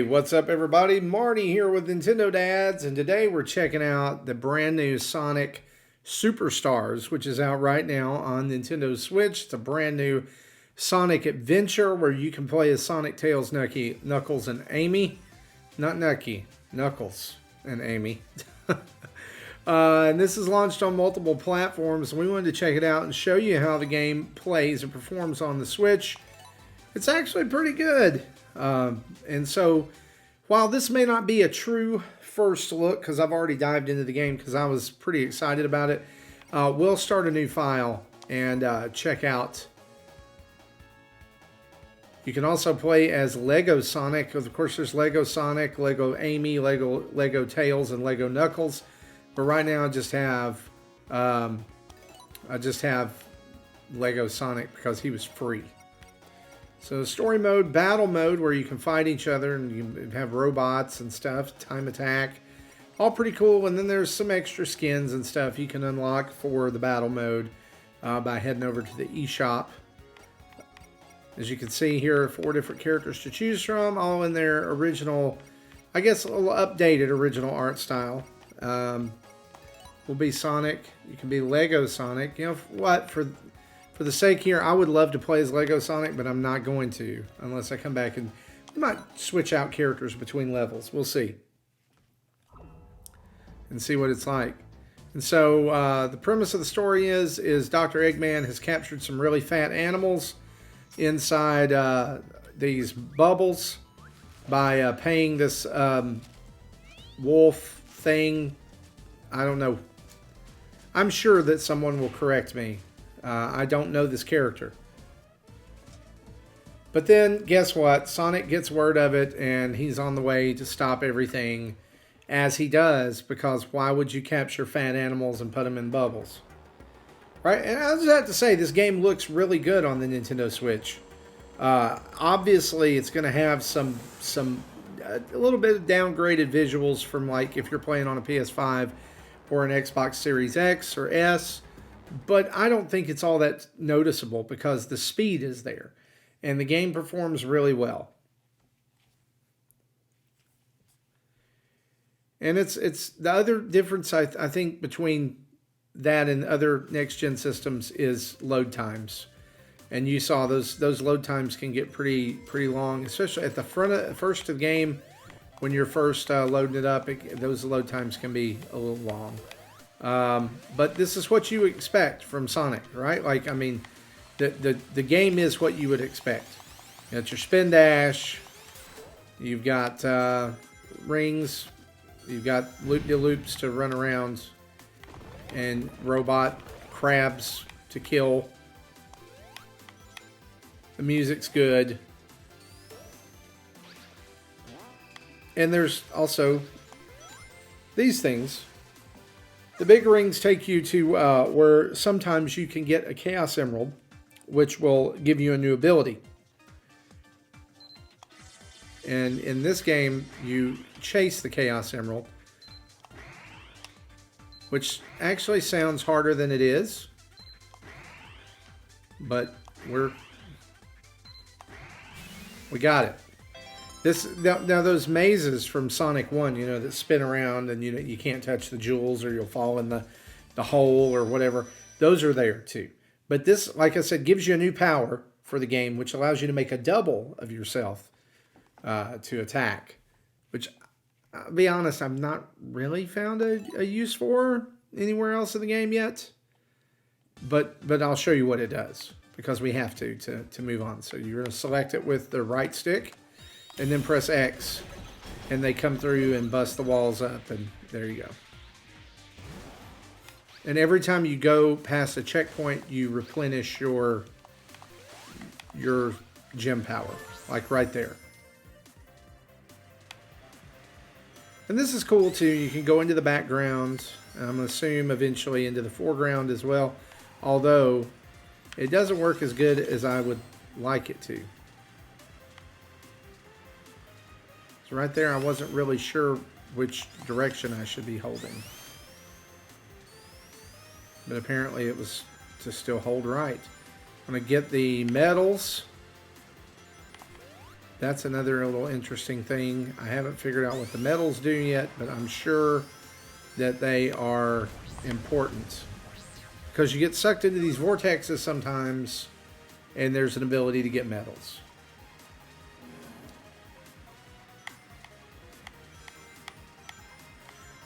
What's up everybody? Marty here with Nintendo Dads, and today we're checking out the brand new Sonic Superstars, which is out right now on Nintendo Switch. It's a brand new Sonic adventure where you can play as Sonic, Tails, Knuckles, and Amy. Not Nucky, Knuckles and Amy. And this is launched on multiple platforms. We wanted to check it out and show you how the game plays and performs on the Switch. It's actually pretty good. And so, while this may not be a true first look, because I've already dived into the game because I was pretty excited about it, we'll start a new file and check out. You can also play as Lego Sonic. Of course, there's Lego Sonic, Lego Amy, Lego Tails, and Lego Knuckles. But right now, I just have Lego Sonic because he was free. So story mode, battle mode, where you can fight each other and you have robots and stuff, time attack, all pretty cool. And then there's some extra skins and stuff you can unlock for the battle mode by heading over to the eShop. As you can see here, 4 different characters to choose from, all in their original, I guess a little updated original art style. Will be Sonic. You can be Lego Sonic. You know what? For the sake here, I would love to play as Lego Sonic, but I'm not going to unless I come back and I might switch out characters between levels. We'll see. And see what it's like. And so the premise of the story is Dr. Eggman has captured some really fat animals inside these bubbles by paying this wolf thing. I don't know. I'm sure that someone will correct me. I don't know this character. But then, guess what? Sonic gets word of it, and he's on the way to stop everything, as he does, because why would you capture fat animals and put them in bubbles? Right? And I just have to say, this game looks really good on the Nintendo Switch. Obviously, it's going to have a little bit of downgraded visuals from, like, if you're playing on a PS5 or an Xbox Series X or S. But I don't think it's all that noticeable because the speed is there and the game performs really well. And it's the other difference I think between that and other next gen systems is load times. And you saw those load times can get pretty long, especially at the first of the game when you're first loading it up. Those load times can be a little long. But this is what you expect from Sonic, right? Like, I mean, the game is what you would expect. You got your spin dash, you've got rings, you've got loop-de-loops to run around, and robot crabs to kill. The music's good. And there's also these things. The big rings take you to where sometimes you can get a Chaos Emerald, which will give you a new ability. And in this game, you chase the Chaos Emerald, which actually sounds harder than it is. But we got it. Now those mazes from Sonic 1, you know, that spin around and you can't touch the jewels or you'll fall in the hole or whatever, those are there too. But this, like I said, gives you a new power for the game, which allows you to make a double of yourself to attack, which, I'll be honest, I've not really found a use for anywhere else in the game yet. But I'll show you what it does because we have to move on. So you're going to select it with the right stick, and then press X, and they come through and bust the walls up, and there you go. And every time you go past a checkpoint, you replenish your gem power, like right there. And this is cool too. You can go into the background, and I'm going to assume eventually into the foreground as well, although it doesn't work as good as I would like it to. So right there, I wasn't really sure which direction I should be holding. But apparently it was to still hold right. I'm going to get the medals. That's another little interesting thing. I haven't figured out what the medals do yet, but I'm sure that they are important. Because you get sucked into these vortexes sometimes, and there's an ability to get medals.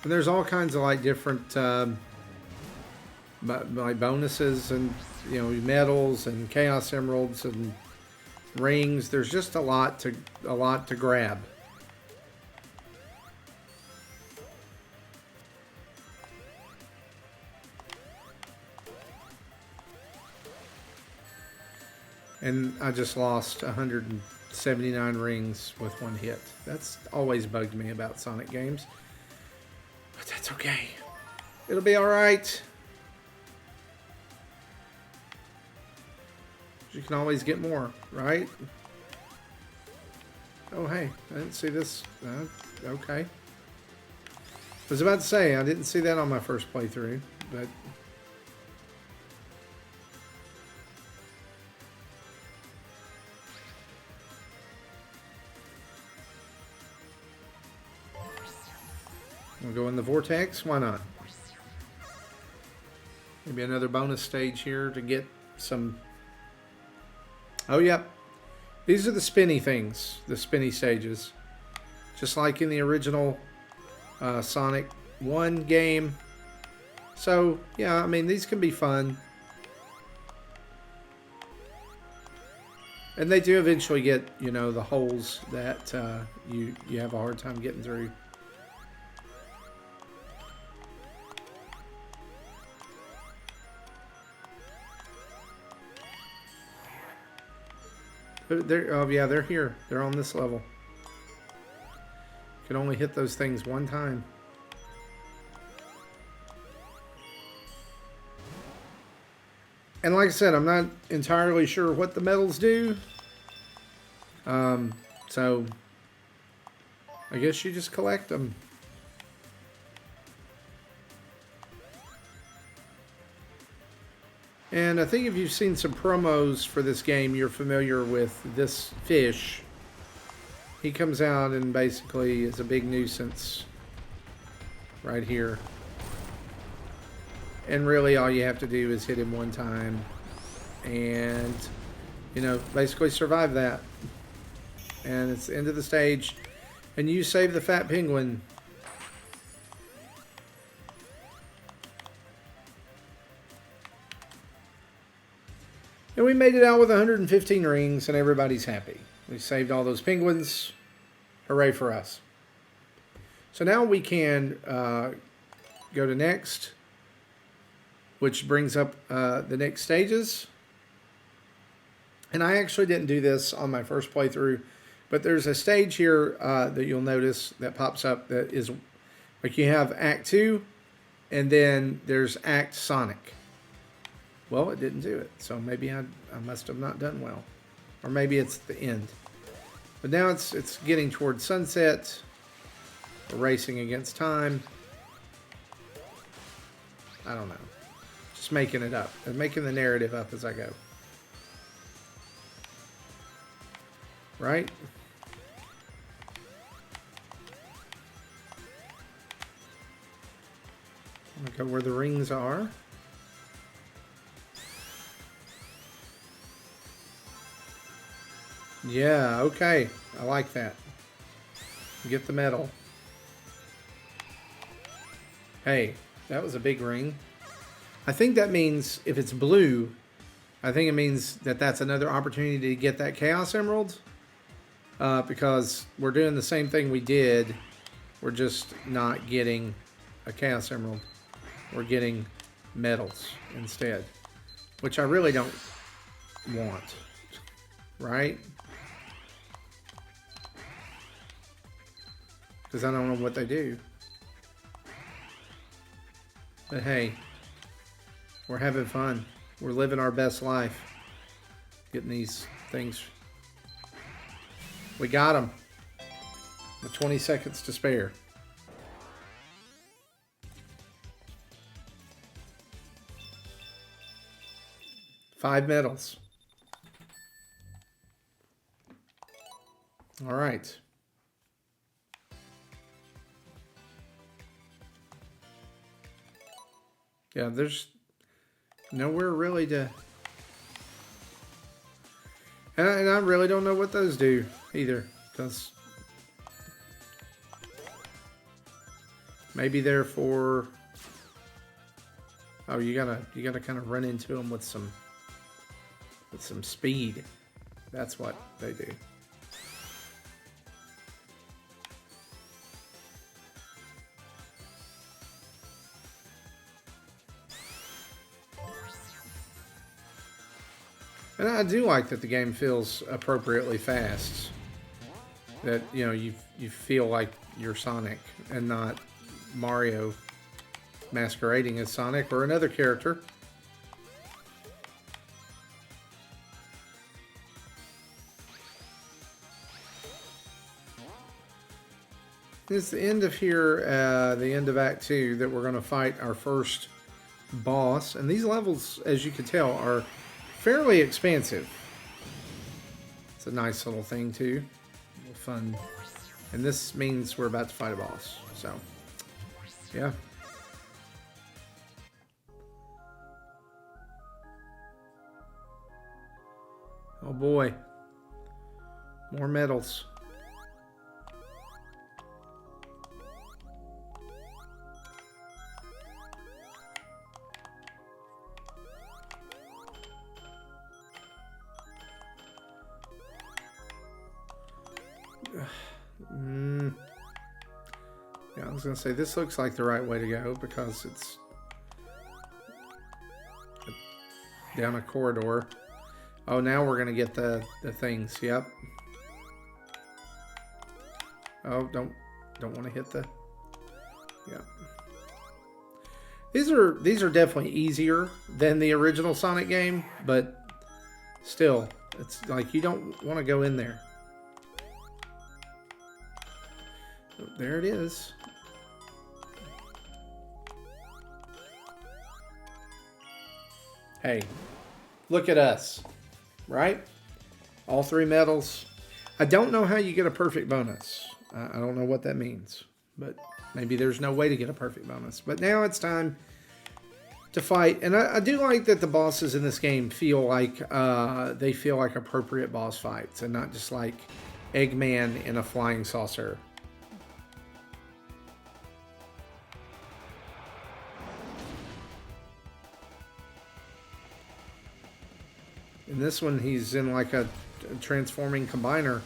And there's all kinds of like different like bonuses and medals and chaos emeralds and rings. There's just a lot to grab. And I just lost 179 rings with one hit. That's always bugged me about Sonic games. But that's okay. It'll be alright. You can always get more, right? Oh, hey. I didn't see this. Okay. I was about to say, I didn't see that on my first playthrough, but... We'll go in the vortex. Why not? Maybe another bonus stage here to get some... Oh, yep. These are the spinny things. The spinny stages. Just like in the original Sonic 1 game. So, yeah, I mean, these can be fun. And they do eventually get, the holes that you have a hard time getting through. Oh yeah, they're here. They're on this level. You can only hit those things one time. And like I said, I'm not entirely sure what the medals do. So I guess you just collect them. And I think if you've seen some promos for this game, you're familiar with this fish. He comes out and basically is a big nuisance right here. And really all you have to do is hit him one time and, basically survive that. And it's the end of the stage. And you save the fat penguin. And we made it out with 115 rings, and everybody's happy. We saved all those penguins. Hooray for us. So now we can go to next, which brings up the next stages. And I actually didn't do this on my first playthrough, but there's a stage here that you'll notice that pops up that is, like you have Act 2, and then there's Act Sonic. Well, it didn't do it, so maybe I must have not done well. Or maybe it's the end. But now it's getting towards sunset. We're racing against time. I don't know. Just making it up. I'm making the narrative up as I go. Right? I'm going to go where the rings are. Yeah, okay. I like that. Get the medal. Hey, that was a big ring. I think that means if it's blue, I think it means that that's another opportunity to get that Chaos Emerald. Because we're doing the same thing we did. We're just not getting a Chaos Emerald. We're getting medals instead. Which I really don't want. Right? Because I don't know what they do. But hey, we're having fun. We're living our best life. Getting these things. We got them. With 20 seconds to spare. Five medals. All right. Yeah, there's nowhere really to... And I really don't know what those do either, because maybe they're for... Oh, you gotta kind of run into them with some speed. That's what they do. And I do like that the game feels appropriately fast. That, you know, you feel like you're Sonic and not Mario masquerading as Sonic or another character. It's the end of here, the end of Act 2, that we're going to fight our first boss. And these levels, as you can tell, are fairly expansive. It's a nice little thing, too. A little fun. And this means we're about to fight a boss. So, yeah. Oh boy. More medals. Yeah, I was going to say, this looks like the right way to go because it's down a corridor. Oh, now we're going to get the things. Yep. Oh, don't want to hit the... Yeah. These are definitely easier than the original Sonic game, but still, it's like you don't want to go in there. Oh, there it is. Hey, look at us, right? All 3 medals. I don't know how you get a perfect bonus. I don't know what that means, but maybe there's no way to get a perfect bonus. But now it's time to fight, and I do like that the bosses in this game feel like they feel like appropriate boss fights, and not just like Eggman in a flying saucer. In this one, he's in like a transforming combiner.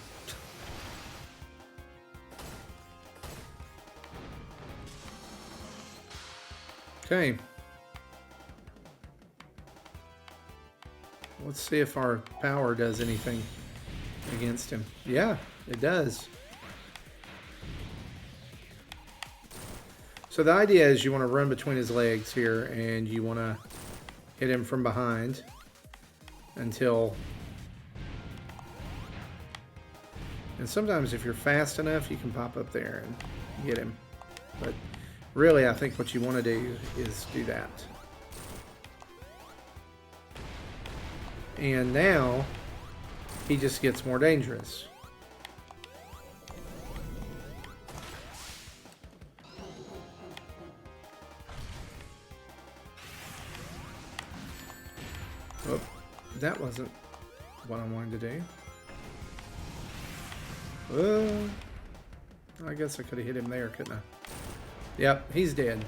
Okay. Let's see if our power does anything against him. Yeah, it does. So the idea is you want to run between his legs here, and you want to hit him from behind until... And sometimes if you're fast enough, you can pop up there and get him. But really, I think what you want to do is do that. And now, he just gets more dangerous. Oh, that wasn't what I wanted to do. I guess I could have hit him there, couldn't I? Yep, he's dead.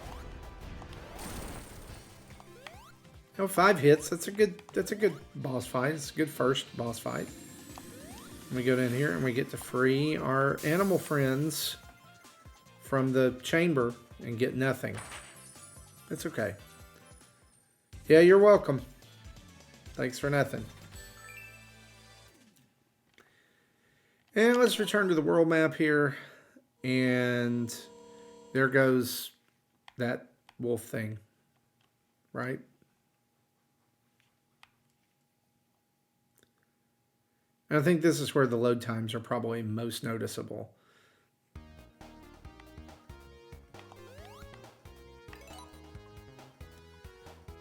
Oh, 5 hits. That's a good boss fight. It's a good first boss fight. We go down here and we get to free our animal friends from the chamber and get nothing. It's okay. Yeah, you're welcome. Thanks for nothing. And let's return to the world map here. And there goes that wolf thing, right? And I think this is where the load times are probably most noticeable.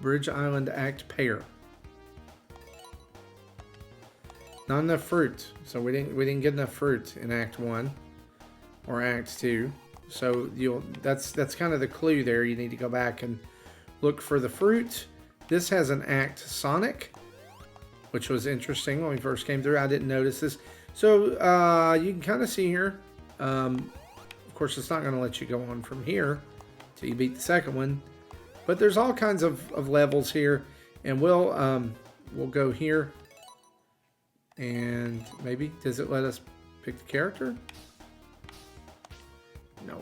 Bridge Island Act Pair. Not enough fruit. So we didn't get enough fruit in Act 1 or Act 2. So that's kind of the clue there. You need to go back and look for the fruit. This has an Act Sonic, which was interesting when we first came through. I didn't notice this. So you can kind of see here. Of course, it's not going to let you go on from here till you beat the second one. But there's all kinds of levels here, and we'll go here, and maybe does it let us pick the character? No.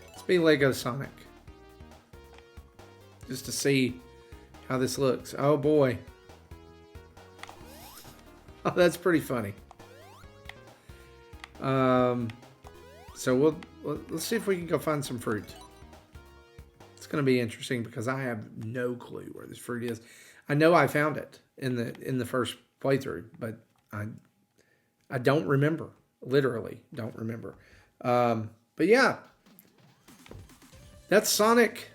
Let's be Lego Sonic, just to see how this looks. Oh boy. Oh, that's pretty funny. So let's see if we can go find some fruit. It's going to be interesting because I have no clue where this fruit is. I know I found it in the first playthrough, but I don't remember. Literally don't remember. But yeah, that's Sonic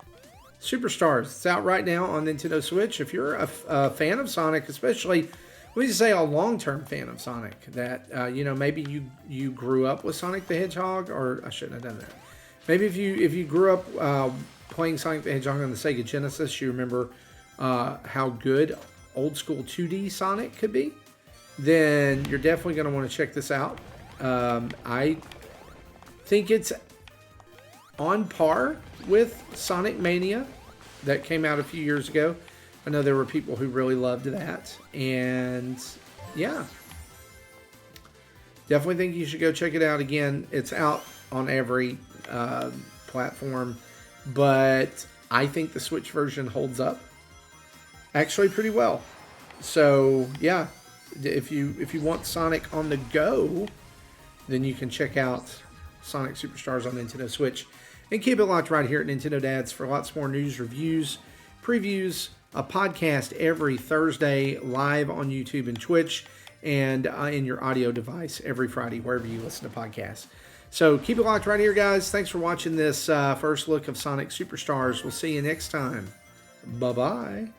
Superstars. It's out right now on Nintendo Switch. If you're a fan of Sonic, especially, let me just say a long-term fan of Sonic, that maybe you grew up with Sonic the Hedgehog, or I shouldn't have done that. Maybe if you grew up playing Sonic the Hedgehog on the Sega Genesis, you remember how good old school 2D Sonic could be, then you're definitely going to want to check this out. I think it's on par with Sonic Mania that came out a few years ago. I know there were people who really loved that, and yeah, definitely think you should go check it out. Again, it's out on every platform, but I think the Switch version holds up actually pretty well. So yeah, if you want Sonic on the go, then you can check out Sonic Superstars on Nintendo Switch. And keep it locked right here at Nintendo Dads for lots more news, reviews, previews, a podcast every Thursday live on YouTube and Twitch, and in your audio device every Friday, wherever you listen to podcasts. So keep it locked right here, guys. Thanks for watching this first look of Sonic Superstars. We'll see you next time. Bye-bye.